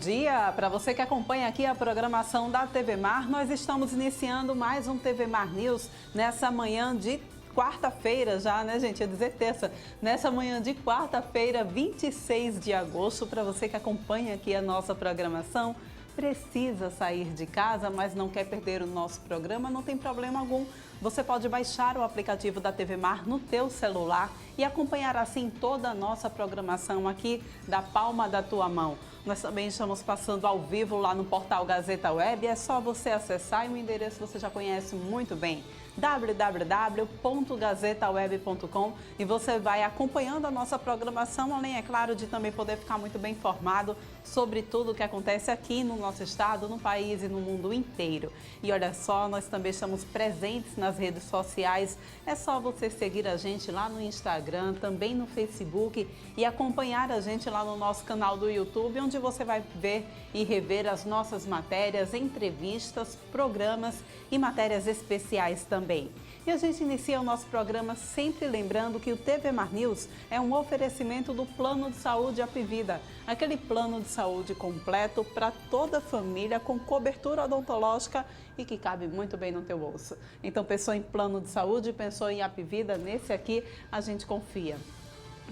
dia para você que acompanha aqui a programação da TV Mar. Nós estamos iniciando mais um TV Mar News nessa manhã de quarta-feira já, né, gente? Ia dizer terça. Nessa manhã de quarta-feira, 26 de agosto, para você que acompanha aqui a nossa programação, precisa sair de casa, mas não quer perder o nosso programa, não tem problema algum. Você pode baixar o aplicativo da TV Mar no teu celular e acompanhar assim toda a nossa programação aqui da palma da tua mão. Nós também estamos passando ao vivo lá no portal Gazeta Web, é só você acessar e o endereço você já conhece muito bem, www.gazetaweb.com, e você vai acompanhando a nossa programação, além, é claro, de também poder ficar muito bem informado sobre tudo o que acontece aqui no nosso estado, no país e no mundo inteiro. E olha só, nós também estamos presentes nas redes sociais, é só você seguir a gente lá no Instagram, também no Facebook e acompanhar a gente lá no nosso canal do YouTube, onde você vai ver e rever as nossas matérias, entrevistas, programas e matérias especiais também. E a gente inicia o nosso programa sempre lembrando que o TV Mar News é um oferecimento do Plano de Saúde Apivida, aquele plano de saúde completo para toda a família com cobertura odontológica e que cabe muito bem no teu bolso. Então, pensou em plano de saúde, pensou em Apivida, nesse aqui a gente confia.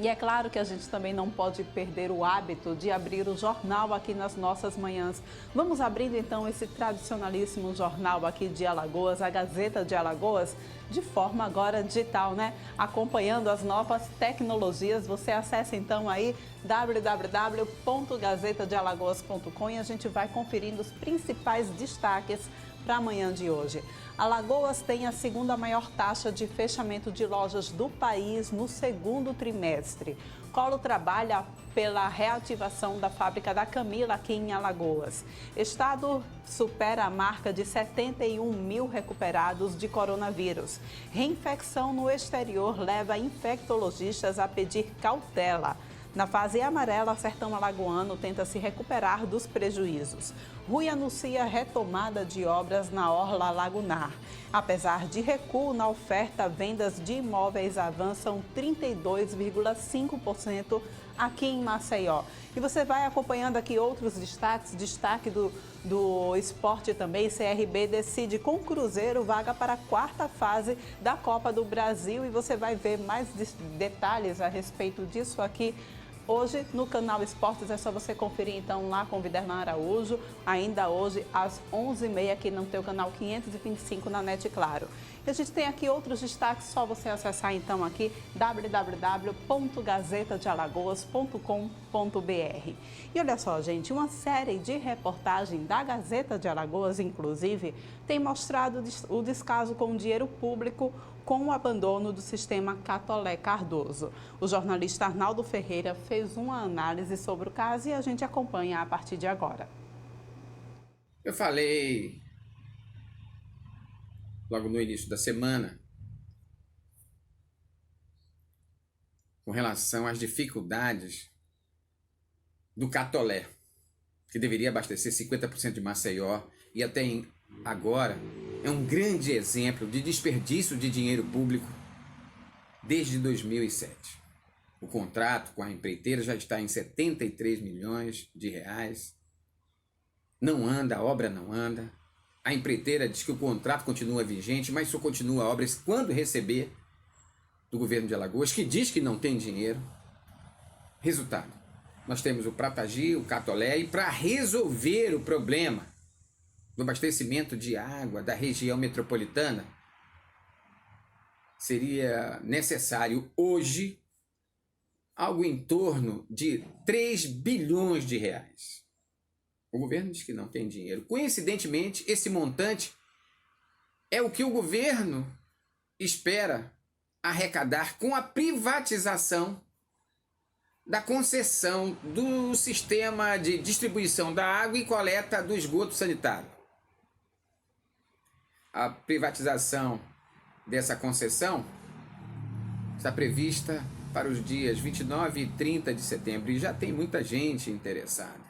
E é claro que a gente também não pode perder o hábito de abrir o jornal aqui nas nossas manhãs. Vamos abrindo então esse tradicionalíssimo jornal aqui de Alagoas, a Gazeta de Alagoas, de forma agora digital, né? Acompanhando as novas tecnologias, você acessa então aí www.gazetadealagoas.com e a gente vai conferindo os principais destaques para a manhã de hoje. Alagoas tem a segunda maior taxa de fechamento de lojas do país no segundo trimestre. Colo trabalha pela reativação da fábrica da Camila aqui em Alagoas. Estado supera a marca de 71 mil recuperados de coronavírus. Reinfecção no exterior leva infectologistas a pedir cautela. Na fase amarela, Sertão Alagoano tenta se recuperar dos prejuízos. Rui anuncia retomada de obras na Orla Lagunar. Apesar de recuo na oferta, vendas de imóveis avançam 32,5% aqui em Maceió. E você vai acompanhando aqui outros destaques, destaque do esporte também. CRB decide com Cruzeiro vaga para a quarta fase da Copa do Brasil e você vai ver mais detalhes a respeito disso aqui hoje no canal Esportes. É só você conferir então lá com o Viderlan Araújo, ainda hoje às 11h30 aqui no teu canal 525 na NET Claro. E a gente tem aqui outros destaques, só você acessar então aqui www.gazetadealagoas.com.br. E olha só, gente, uma série de reportagens da Gazeta de Alagoas, inclusive, tem mostrado o descaso com o dinheiro público com o abandono do sistema Catolé Cardoso. O jornalista Arnaldo Ferreira fez uma análise sobre o caso e a gente acompanha a partir de agora. Eu falei logo no início da semana com relação às dificuldades do Catolé, que deveria abastecer 50% de Maceió e até agora é um grande exemplo de desperdício de dinheiro público desde 2007. O contrato com a empreiteira já está em 73 milhões de reais. Não anda, a obra não anda. A empreiteira diz que o contrato continua vigente, mas só continua a obra quando receber do governo de Alagoas, que diz que não tem dinheiro. Resultado, nós temos o Pratagi, o Catolé, e para resolver o problema do abastecimento de água da região metropolitana, seria necessário hoje algo em torno de 3 bilhões de reais. O governo diz que não tem dinheiro. Coincidentemente, esse montante é o que o governo espera arrecadar com a privatização da concessão do sistema de distribuição da água e coleta do esgoto sanitário. A privatização dessa concessão está prevista para os dias 29 e 30 de setembro e já tem muita gente interessada.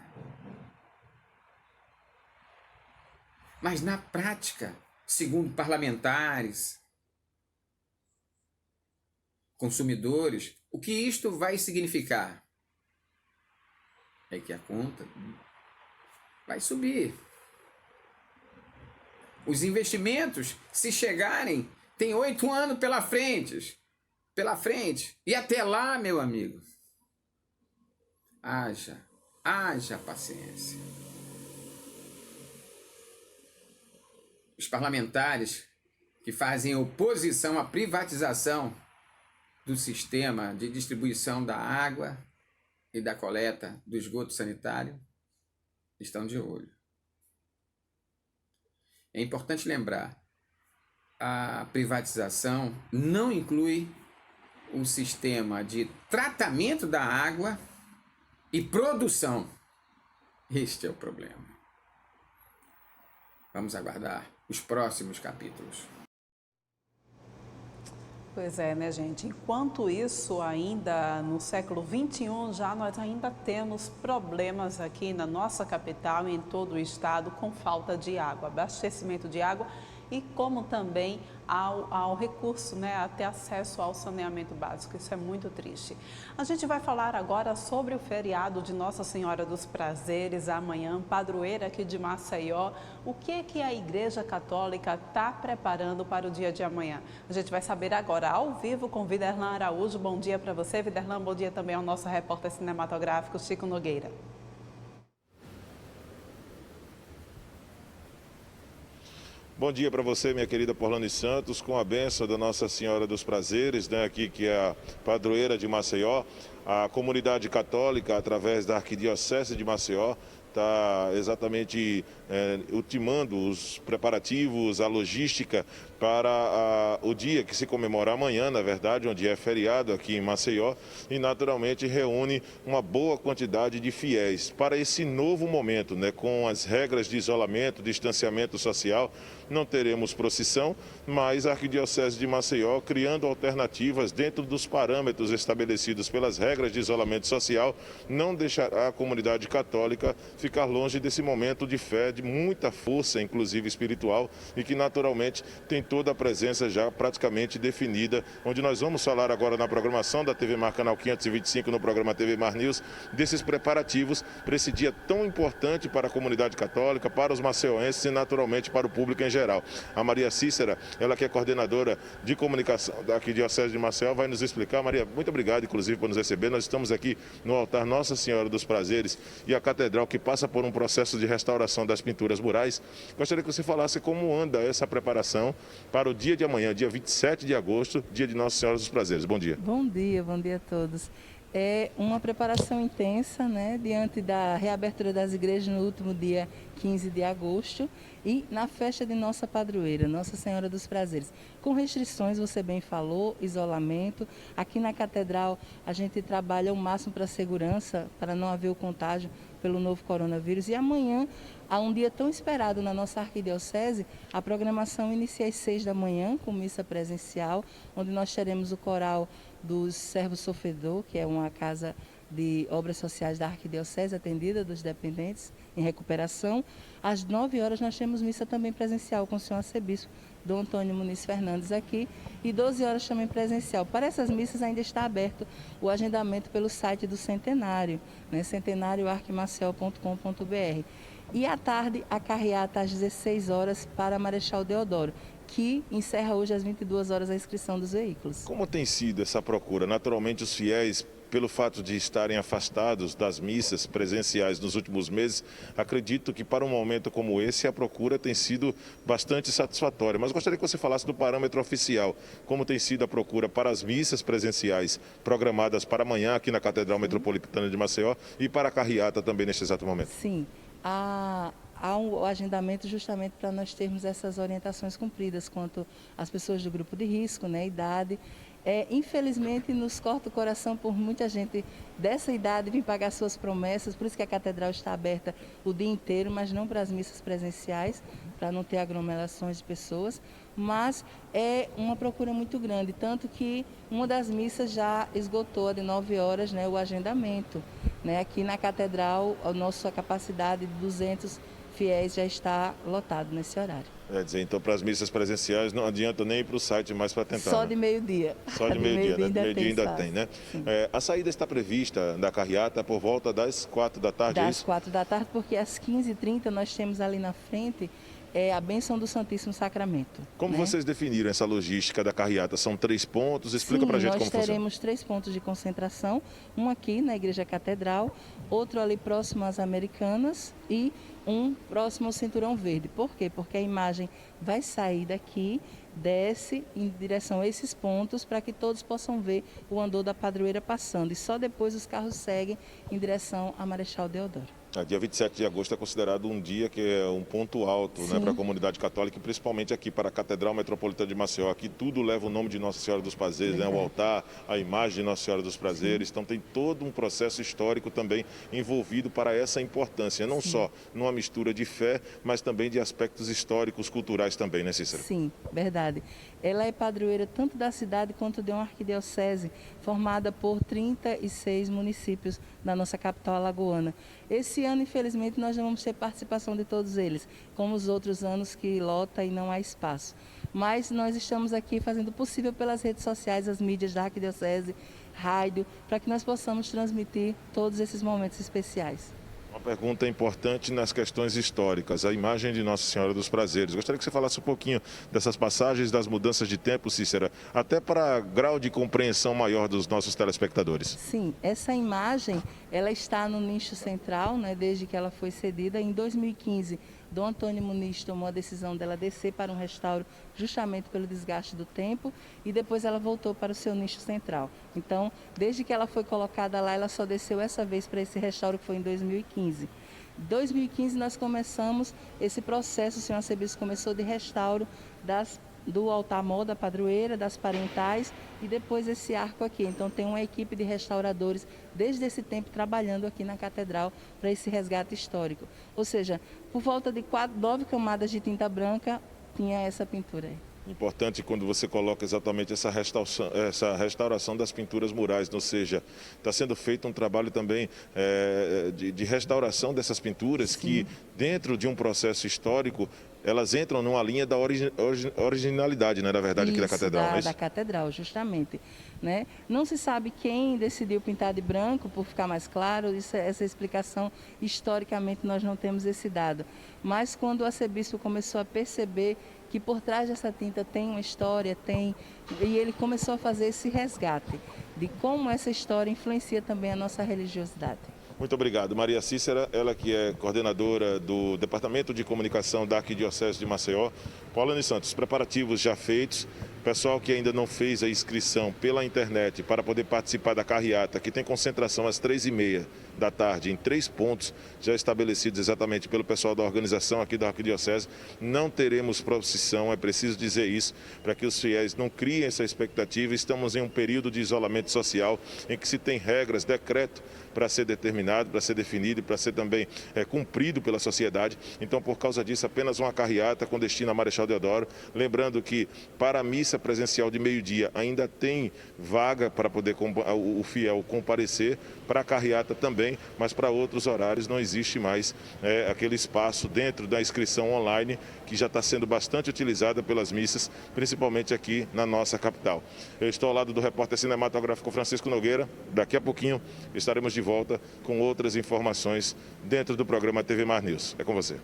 Mas na prática, segundo parlamentares, consumidores, o que isto vai significar é que a conta vai subir. Os investimentos, se chegarem, tem 8 anos pela frente. E até lá, meu amigo, haja paciência. Os parlamentares que fazem oposição à privatização do sistema de distribuição da água e da coleta do esgoto sanitário estão de olho. É importante lembrar, a privatização não inclui um sistema de tratamento da água e produção. Este é o problema. Vamos aguardar os próximos capítulos. Pois é, né, gente? Enquanto isso, ainda no século XXI, nós ainda temos problemas aqui na nossa capital e em todo o estado com falta de água, abastecimento de água e como também ao recurso, né, a ter acesso ao saneamento básico. Isso é muito triste. A gente vai falar agora sobre o feriado de Nossa Senhora dos Prazeres, amanhã, padroeira aqui de Maceió. O que a Igreja Católica está preparando para o dia de amanhã? A gente vai saber agora, ao vivo, com Viderlan Araújo. Bom dia para você, Viderlan. Bom dia também ao nosso repórter cinematográfico, Chico Nogueira. Bom dia para você, minha querida Porlane Santos, com a bênção da Nossa Senhora dos Prazeres, né, aqui que é a padroeira de Maceió. A comunidade católica, através da Arquidiocese de Maceió, está exatamente ultimando os preparativos, a logística para o dia que se comemora amanhã, na verdade, onde é feriado aqui em Maceió, e naturalmente reúne uma boa quantidade de fiéis para esse novo momento, né, com as regras de isolamento, distanciamento social. Não teremos procissão, mas a Arquidiocese de Maceió, criando alternativas dentro dos parâmetros estabelecidos pelas regras de isolamento social, não deixará a comunidade católica ficar longe desse momento de fé, de muita força, inclusive espiritual, e que naturalmente tem toda a presença já praticamente definida, onde nós vamos falar agora na programação da TV Mar Canal 525, no programa TV Mar News, desses preparativos para esse dia tão importante para a comunidade católica, para os maceioenses e naturalmente para o público em geral. A Maria Cícera, ela que é coordenadora de comunicação da Arquidiocese de Maceió, vai nos explicar. Maria, muito obrigado, inclusive, por nos receber. Nós estamos aqui no altar Nossa Senhora dos Prazeres e a catedral que passa por um processo de restauração das pinturas murais. Gostaria que você falasse como anda essa preparação para o dia de amanhã, dia 27 de agosto, dia de Nossa Senhora dos Prazeres. Bom dia. Bom dia a todos. É uma preparação intensa, né, diante da reabertura das igrejas no último dia 15 de agosto e na festa de nossa padroeira, Nossa Senhora dos Prazeres. Com restrições, você bem falou, isolamento. Aqui na catedral a gente trabalha o máximo para a segurança, para não haver o contágio pelo novo coronavírus. E amanhã, há um dia tão esperado na nossa arquidiocese, a programação inicia às 6 da manhã com missa presencial, onde nós teremos o coral dos Servos Sofredor, que é uma casa de obras sociais da Arquidiocese, atendida dos dependentes em recuperação. Às 9 horas nós temos missa também presencial com o senhor arcebispo Dom Antônio Muniz Fernandes aqui, e 12 horas também presencial. Para essas missas ainda está aberto o agendamento pelo site do Centenário, né, centenarioarquimaceió.com.br. E à tarde, a carreata às 16 horas para Marechal Deodoro, que encerra hoje às 22 horas a inscrição dos veículos. Como tem sido essa procura? Naturalmente, os fiéis, pelo fato de estarem afastados das missas presenciais nos últimos meses, acredito que para um momento como esse a procura tem sido bastante satisfatória. Mas gostaria que você falasse do parâmetro oficial, como tem sido a procura para as missas presenciais programadas para amanhã aqui na Catedral Metropolitana de Maceió e para a carreata também neste exato momento. Sim, há um agendamento justamente para nós termos essas orientações cumpridas quanto às pessoas do grupo de risco, né, idade. Infelizmente, nos corta o coração por muita gente dessa idade vir pagar suas promessas, por isso que a catedral está aberta o dia inteiro, mas não para as missas presenciais, para não ter aglomerações de pessoas, mas é uma procura muito grande, tanto que uma das missas já esgotou, a de 9 horas, né, o agendamento. Né? Aqui na catedral, a nossa capacidade de 200 fiéis já está lotado nesse horário. Quer dizer, então para as missas presenciais não adianta nem ir para o site mais para tentar. Só né? de meio-dia. Só de meio-dia, né? Meio-dia ainda espaço. tem, né? A saída está prevista da carreata por volta das 4 da tarde, é Das isso? 4 da tarde, porque às 15h30 nós temos ali na frente a bênção do Santíssimo Sacramento. Como né? vocês definiram essa logística da carreata? São 3 pontos? Explica para a gente como funciona. Nós teremos 3 pontos de concentração, um aqui na Igreja Catedral, outro ali próximo às Americanas e um próximo ao Cinturão Verde. Por quê? Porque a imagem vai sair daqui, desce em direção a esses pontos para que todos possam ver o andor da padroeira passando. E só depois os carros seguem em direção a Marechal Deodoro. Dia 27 de agosto é considerado um dia que é um ponto alto, né, para a comunidade católica, e principalmente aqui para a Catedral Metropolitana de Maceió. Aqui tudo leva o nome de Nossa Senhora dos Prazeres, né, o altar, a imagem de Nossa Senhora dos Prazeres. Então tem todo um processo histórico também envolvido para essa importância, não só numa mistura de fé, mas também de aspectos históricos, culturais também, né, Cícera? Sim, verdade. Ela é padroeira tanto da cidade quanto de uma arquidiocese formada por 36 municípios da nossa capital alagoana. Esse ano, infelizmente, nós não vamos ter participação de todos eles, como os outros anos que lota e não há espaço. Mas nós estamos aqui fazendo o possível pelas redes sociais, as mídias da arquidiocese, rádio, para que nós possamos transmitir todos esses momentos especiais. Uma pergunta importante nas questões históricas, a imagem de Nossa Senhora dos Prazeres. Gostaria que você falasse um pouquinho dessas passagens, das mudanças de tempo, Cícera, até para grau de compreensão maior dos nossos telespectadores. Sim, essa imagem, ela está no nicho central, né, desde que ela foi cedida. Em 2015, Dom Antônio Muniz tomou a decisão dela descer para um restauro justamente pelo desgaste do tempo e depois ela voltou para o seu nicho central. Então, desde que ela foi colocada lá, ela só desceu essa vez para esse restauro que foi em 2015. Em 2015 nós começamos esse processo, o senhor arcebispo começou de restauro do altar-mor da padroeira, das parentais e depois esse arco aqui. Então tem uma equipe de restauradores desde esse tempo trabalhando aqui na catedral para esse resgate histórico. Ou seja, por volta de 9 camadas de tinta branca tinha essa pintura aí. Importante quando você coloca exatamente essa restauração das pinturas murais, ou seja, está sendo feito um trabalho também de restauração dessas pinturas que, dentro de um processo histórico, elas entram numa linha da originalidade, né, na verdade, aqui da catedral, não é isso? Da catedral, justamente. Né? Não se sabe quem decidiu pintar de branco, por ficar mais claro, essa explicação, historicamente, nós não temos esse dado. Mas quando o arcebispo começou a perceber que por trás dessa tinta tem uma história, e ele começou a fazer esse resgate de como essa história influencia também a nossa religiosidade. Muito obrigado. Maria Cícera, ela que é coordenadora do Departamento de Comunicação da Arquidiocese de Maceió. Paulane Santos, preparativos já feitos. Pessoal que ainda não fez a inscrição pela internet para poder participar da carreata, que tem concentração às 3h30 da tarde em 3 pontos já estabelecidos exatamente pelo pessoal da organização aqui da Arquidiocese. Não teremos procissão, é preciso dizer isso, para que os fiéis não criem essa expectativa. Estamos em um período de isolamento social em que se tem regras, decreto para ser determinado, para ser definido e para ser também cumprido pela sociedade. Então, por causa disso, apenas uma carreata com destino a Marechal Deodoro. Lembrando que para a missa presencial de meio-dia ainda tem vaga para poder o fiel comparecer, para a carreata também, mas para outros horários não existe mais aquele espaço dentro da inscrição online que já está sendo bastante utilizada pelas missas, principalmente aqui na nossa capital. Eu estou ao lado do repórter cinematográfico Francisco Nogueira. Daqui a pouquinho estaremos de volta com outras informações dentro do programa TV Mar News. É com você.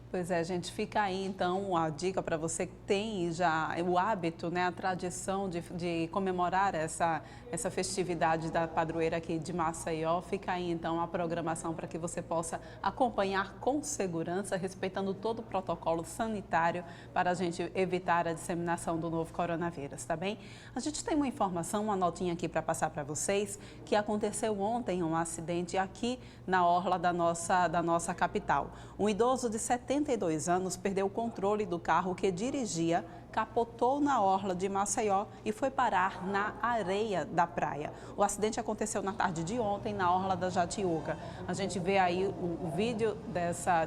Pois é, gente, fica aí então a dica para você que tem já o hábito, né, a tradição de comemorar essa festividade da padroeira aqui de Maceió. Fica aí então a programação para que você possa acompanhar com segurança, respeitando todo o protocolo sanitário para a gente evitar a disseminação do novo coronavírus, tá bem? A gente tem uma informação, uma notinha aqui para passar para vocês, que aconteceu ontem um acidente aqui na orla da nossa capital. Um idoso de 72 anos perdeu o controle do carro que dirigia, capotou na orla de Maceió e foi parar na areia da praia. O acidente aconteceu na tarde de ontem na orla da Jatiuca. A gente vê aí o vídeo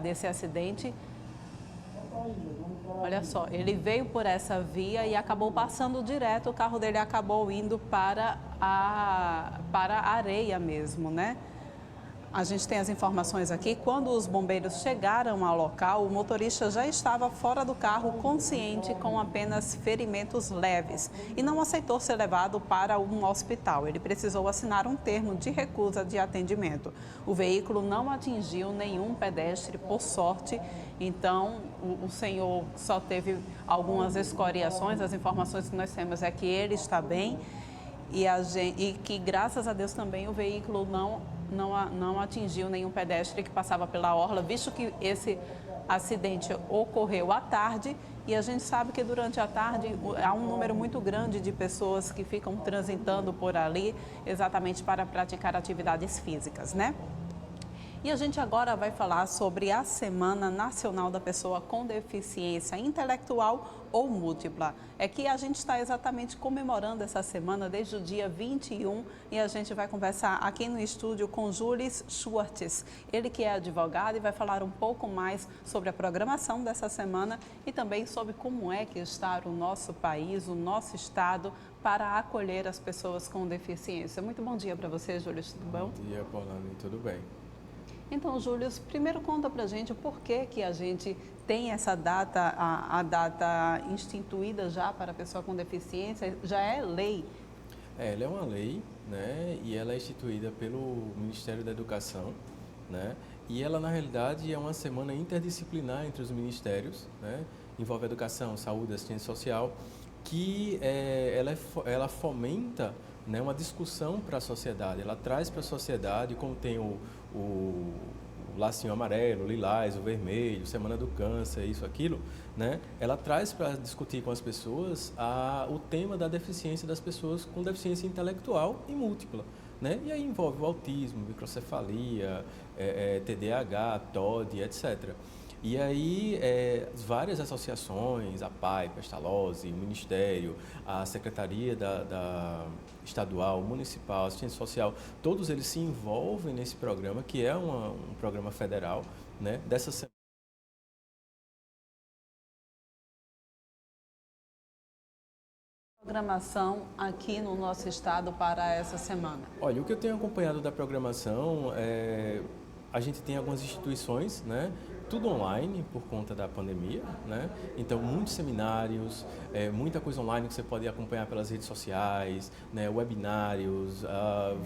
desse acidente. Olha só, ele veio por essa via e acabou passando direto, o carro dele acabou indo para a areia mesmo, né? A gente tem as informações aqui. Quando os bombeiros chegaram ao local, o motorista já estava fora do carro, consciente, com apenas ferimentos leves, e não aceitou ser levado para um hospital. Ele precisou assinar um termo de recusa de atendimento. O veículo não atingiu nenhum pedestre, por sorte. Então, o senhor só teve algumas escoriações. As informações que nós temos é que ele está bem e que, graças a Deus, também o veículo não atingiu nenhum pedestre que passava pela orla, visto que esse acidente ocorreu à tarde e a gente sabe que durante a tarde há um número muito grande de pessoas que ficam transitando por ali exatamente para praticar atividades físicas, né? E a gente agora vai falar sobre a Semana Nacional da Pessoa com Deficiência Intelectual ou Múltipla. É que a gente está exatamente comemorando essa semana desde o dia 21 e a gente vai conversar aqui no estúdio com Jules Schwartz. Ele que é advogado e vai falar um pouco mais sobre a programação dessa semana e também sobre como é que está o nosso país, o nosso estado, para acolher as pessoas com deficiência. Muito bom dia para você, Jules, tudo bom? Bom dia, Paulane, tudo bem? Então, Júlio, primeiro conta pra gente o porquê que a gente tem essa data, a data instituída já para a pessoa com deficiência, já é lei? Ela é uma lei, né, e ela é instituída pelo Ministério da Educação, né, e ela, na realidade, é uma semana interdisciplinar entre os ministérios, né, envolve educação, saúde, assistência social, que ela fomenta, né, uma discussão para a sociedade, ela traz para a sociedade, como tem o lacinho amarelo, o lilás, o vermelho, Semana do Câncer, isso, aquilo, né? Ela traz para discutir com as pessoas o tema da deficiência das pessoas com deficiência intelectual e múltipla, né? E aí envolve o autismo, microcefalia, TDAH, TOD, etc. E aí, várias associações, a PAI, Pestalozzi, o Ministério, a Secretaria da Estadual, Municipal, Assistência Social, todos eles se envolvem nesse programa, que é um programa federal, né, dessa semana. Programação aqui no nosso estado para essa semana? Olha, o que eu tenho acompanhado da programação, a gente tem algumas instituições, né, tudo online por conta da pandemia, né? Então, muitos seminários, muita coisa online que você pode acompanhar pelas redes sociais, né? Webinários,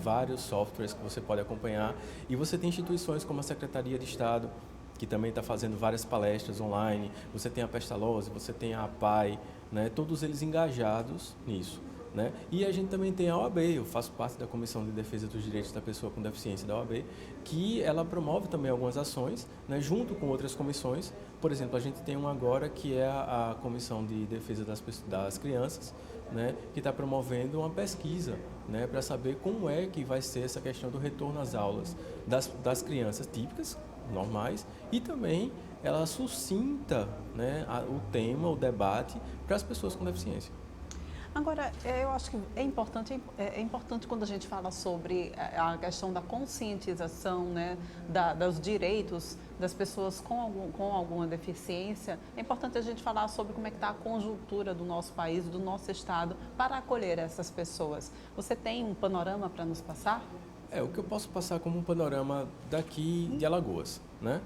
vários softwares que você pode acompanhar. E você tem instituições como a Secretaria de Estado, que também está fazendo várias palestras online. Você tem a Pestalozzi, você tem a APAI, né? Todos eles engajados nisso, né? E a gente também tem a OAB, eu faço parte da Comissão de Defesa dos Direitos da Pessoa com Deficiência da OAB, que ela promove também algumas ações, né, junto com outras comissões. Por exemplo, a gente tem uma agora que é a Comissão de Defesa das Crianças, né, que está promovendo uma pesquisa, né, para saber como é que vai ser essa questão do retorno às aulas das crianças típicas, normais, e também ela sucinta, né, o tema, o debate para as pessoas com deficiência. Agora, eu acho que é importante quando a gente fala sobre a questão da conscientização, né, dos direitos das pessoas com alguma deficiência, é importante a gente falar sobre como é que está a conjuntura do nosso país, do nosso estado, para acolher essas pessoas. Você tem um panorama para nos passar? O que eu posso passar como um panorama daqui de Alagoas, né?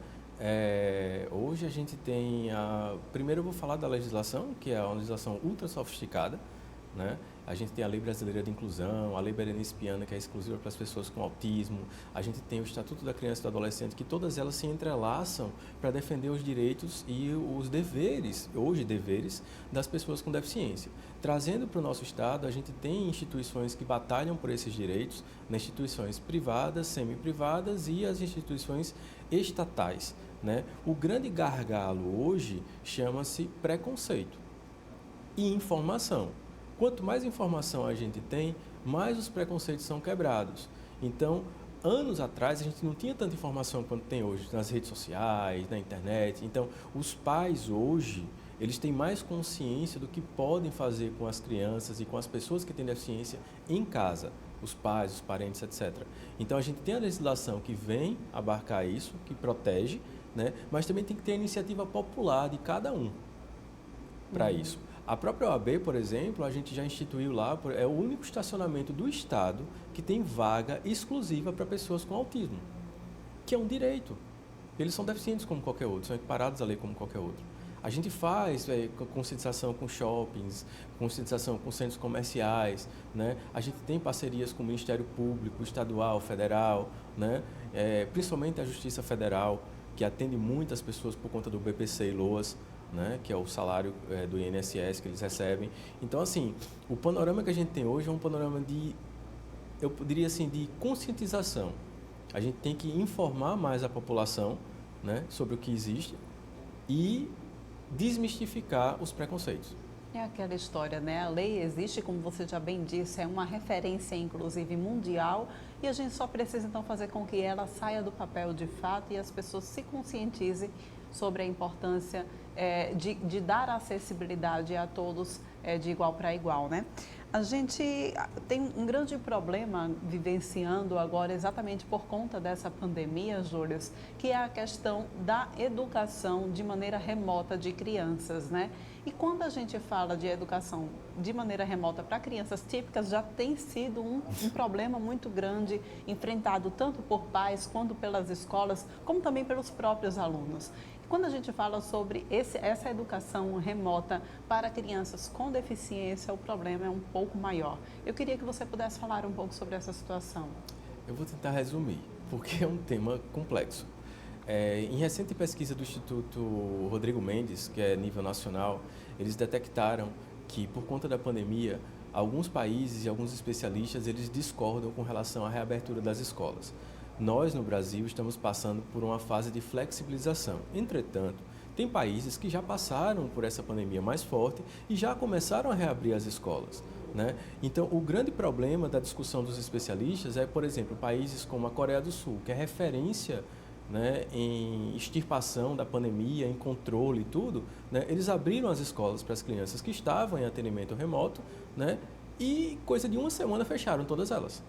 Hoje a gente tem primeiro eu vou falar da legislação, que é uma legislação ultra sofisticada, né? A gente tem a Lei Brasileira de Inclusão, a Lei Berenice Piana, que é exclusiva para as pessoas com autismo, a gente tem o Estatuto da Criança e do Adolescente, que todas elas se entrelaçam para defender os direitos e os deveres, hoje deveres, das pessoas com deficiência. Trazendo para o nosso estado, a gente tem instituições que batalham por esses direitos, né? Instituições privadas, semi-privadas e as instituições estatais, né? O grande gargalo hoje chama-se preconceito e informação. Quanto mais informação a gente tem, mais os preconceitos são quebrados. Então, anos atrás, a gente não tinha tanta informação quanto tem hoje, nas redes sociais, na internet. Então, os pais hoje, eles têm mais consciência do que podem fazer com as crianças e com as pessoas que têm deficiência em casa, os pais, os parentes, etc. Então, a gente tem a legislação que vem abarcar isso, que protege, né? Mas também tem que ter a iniciativa popular de cada um para isso. A própria OAB, por exemplo, a gente já instituiu lá, é o único estacionamento do estado que tem vaga exclusiva para pessoas com autismo. que é um direito. Eles são deficientes como qualquer outro, são equiparados à lei como qualquer outro. A gente faz conscientização com shoppings, conscientização com centros comerciais, né? A gente tem parcerias com o Ministério Público, Estadual, Federal, né? Principalmente a Justiça Federal, que atende muitas pessoas por conta do BPC e LOAS, né? Que é o salário do INSS que eles recebem. Então, assim, o panorama que a gente tem hoje é um panorama eu diria assim, de conscientização. A gente tem que informar mais a população, né, sobre o que existe e desmistificar os preconceitos. É aquela história, né? A lei existe, como você já bem disse, é uma referência, inclusive, mundial, e a gente só precisa, então, fazer com que ela saia do papel de fato e as pessoas se conscientizem sobre a importância de dar acessibilidade a todos de igual para igual, né? A gente tem um grande problema vivenciando agora exatamente por conta dessa pandemia, Júlio, que é a questão da educação de maneira remota de crianças, né? E quando a gente fala de educação de maneira remota para crianças típicas, já tem sido um problema muito grande, enfrentado tanto por pais quanto pelas escolas, como também pelos próprios alunos. Quando a gente fala sobre essa educação remota para crianças com deficiência, o problema é um pouco maior. Eu queria que você pudesse falar um pouco sobre essa situação. Eu vou tentar resumir, porque é um tema complexo. Em recente pesquisa do Instituto Rodrigo Mendes, que é nível nacional, eles detectaram que, por conta da pandemia, alguns países e alguns especialistas eles discordam com relação à reabertura das escolas. Nós, no Brasil, estamos passando por uma fase de flexibilização. Entretanto, tem países que já passaram por essa pandemia mais forte e já começaram a reabrir as escolas, né? Então, o grande problema da discussão dos especialistas é, por exemplo, países como a Coreia do Sul, que é referência, né, em extirpação da pandemia, em controle e tudo, né? Eles abriram as escolas para as crianças que estavam em atendimento remoto, né? E coisa de uma semana fecharam todas elas,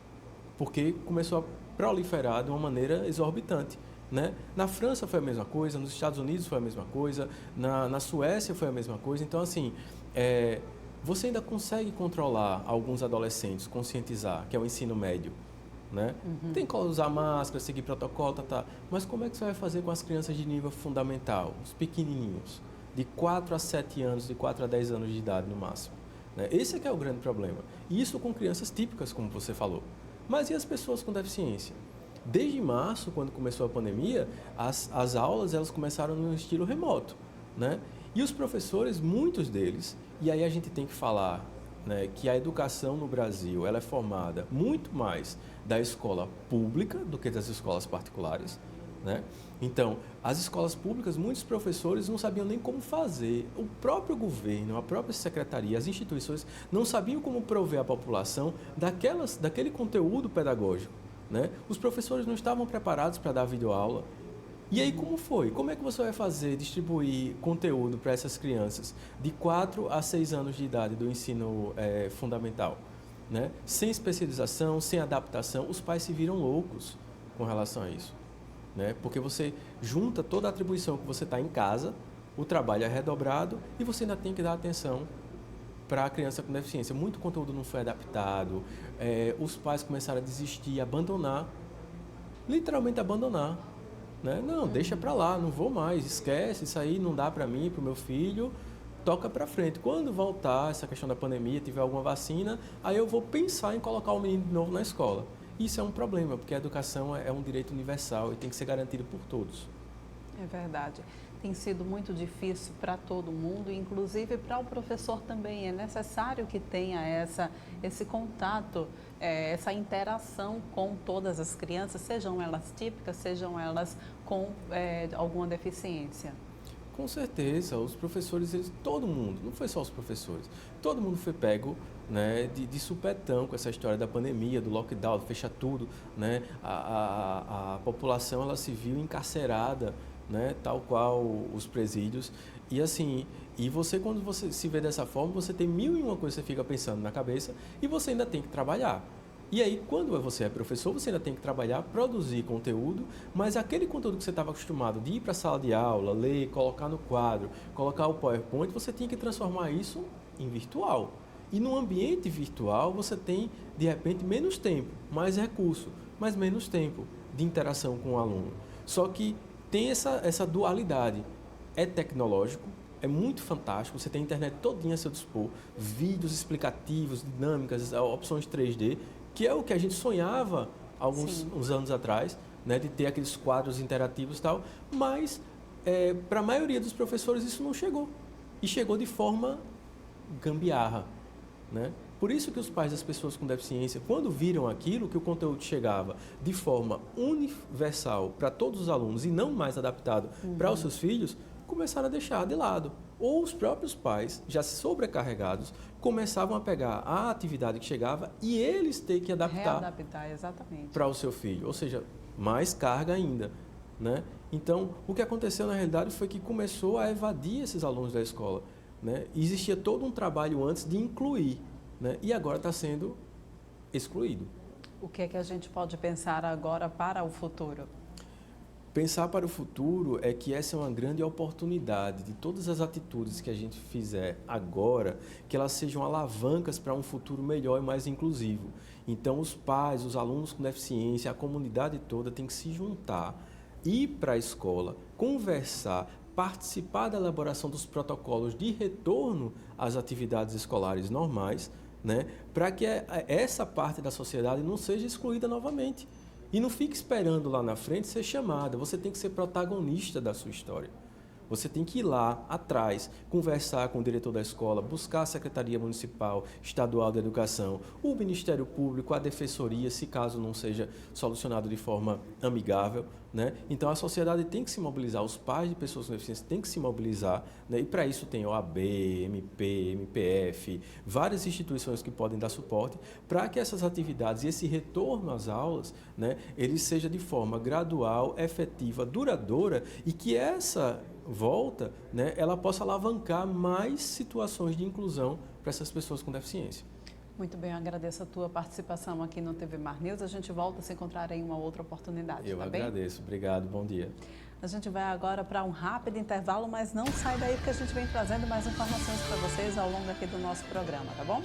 porque começou a proliferar de uma maneira exorbitante, né? Na França foi a mesma coisa, nos Estados Unidos foi a mesma coisa, na Suécia foi a mesma coisa. Então, assim, você ainda consegue controlar alguns adolescentes, conscientizar, que é o ensino médio, né? Tem que usar máscara, seguir protocolo, mas como é que você vai fazer com as crianças de nível fundamental, os pequenininhos, de 4 a 7 anos, de 4 a 10 anos de idade no máximo, né? Esse é que é o grande problema. E isso com crianças típicas, como você falou. Mas e as pessoas com deficiência? Desde março, quando começou a pandemia, as aulas elas começaram no estilo remoto, né? E os professores, muitos deles, e aí a gente tem que falar, né, que a educação no Brasil ela é formada muito mais da escola pública do que das escolas particulares, né? Então, as escolas públicas, muitos professores não sabiam nem como fazer. O próprio governo, a própria secretaria, as instituições não sabiam como prover à população daquele conteúdo pedagógico, né? Os professores não estavam preparados para dar videoaula. E aí como foi? Como é que você vai distribuir conteúdo para essas crianças de 4 a 6 anos de idade do ensino fundamental, né? Sem especialização, sem adaptação, os pais se viram loucos com relação a isso, né? Porque você junta toda a atribuição que você está em casa, o trabalho é redobrado e você ainda tem que dar atenção para a criança com deficiência. Muito conteúdo não foi adaptado, os pais começaram a desistir, abandonar, literalmente abandonar, né? Não, deixa para lá, não vou mais, esquece, isso aí não dá para mim, para o meu filho, toca para frente. Quando voltar essa questão da pandemia, tiver alguma vacina, aí eu vou pensar em colocar o menino de novo na escola. Isso é um problema, porque a educação é um direito universal e tem que ser garantido por todos. É verdade. Tem sido muito difícil para todo mundo, inclusive para o professor também. É necessário que tenha esse contato, essa interação com todas as crianças, sejam elas típicas, sejam elas com alguma deficiência. Com certeza, os professores, todo mundo, não foi só os professores, todo mundo foi pego, né, de supetão com essa história da pandemia, do lockdown, fecha tudo, né? A população ela se viu encarcerada, né, tal qual os presídios, e assim, quando você se vê dessa forma, você tem 1001 coisas que você fica pensando na cabeça e você ainda tem que trabalhar. E aí, quando você é professor, você ainda tem que trabalhar, produzir conteúdo, mas aquele conteúdo que você estava acostumado de ir para a sala de aula, ler, colocar no quadro, colocar o PowerPoint, você tinha que transformar isso em virtual. E no ambiente virtual, você tem, de repente, menos tempo, mais recurso, mas menos tempo de interação com o aluno. Só que tem essa dualidade. É tecnológico, é muito fantástico, você tem a internet todinha a seu dispor, vídeos explicativos, dinâmicas, opções 3D, que é o que a gente sonhava uns anos atrás, né, de ter aqueles quadros interativos e tal, mas para a maioria dos professores isso não chegou. E chegou de forma gambiarra, né? Por isso que os pais das pessoas com deficiência, quando viram aquilo, que o conteúdo chegava de forma universal para todos os alunos e não mais adaptado para os seus filhos, começaram a deixar de lado. Ou os próprios pais, já sobrecarregados, começavam a pegar a atividade que chegava e eles ter que adaptar para o seu filho. Ou seja, mais carga ainda, né? Então, o que aconteceu na realidade foi que começou a evadir esses alunos da escola, né? E existia todo um trabalho antes de incluir, né? E agora está sendo excluído. O que é que a gente pode pensar agora para o futuro? Pensar para o futuro é que essa é uma grande oportunidade de todas as atitudes que a gente fizer agora, que elas sejam alavancas para um futuro melhor e mais inclusivo. Então, os pais, os alunos com deficiência, a comunidade toda tem que se juntar, ir para a escola, conversar, participar da elaboração dos protocolos de retorno às atividades escolares normais, né, para que essa parte da sociedade não seja excluída novamente. E não fique esperando lá na frente ser chamada, você tem que ser protagonista da sua história. Você tem que ir lá atrás, conversar com o diretor da escola, buscar a Secretaria Municipal, Estadual da Educação, o Ministério Público, a Defensoria, se caso não seja solucionado de forma amigável, né? Então a sociedade tem que se mobilizar, os pais de pessoas com deficiência têm que se mobilizar, né? E para isso tem OAB, MP, MPF, várias instituições que podem dar suporte para que essas atividades e esse retorno às aulas, né, ele seja de forma gradual, efetiva, duradoura e que essa volta, né, ela possa alavancar mais situações de inclusão para essas pessoas com deficiência. Muito bem, eu agradeço a tua participação aqui no TV Mar News. A gente volta a se encontrar em uma outra oportunidade, Eu tá bem? agradeço, obrigado, bom dia. A gente vai agora para um rápido intervalo, mas não sai daí porque a gente vem trazendo mais informações para vocês ao longo aqui do nosso programa, tá bom?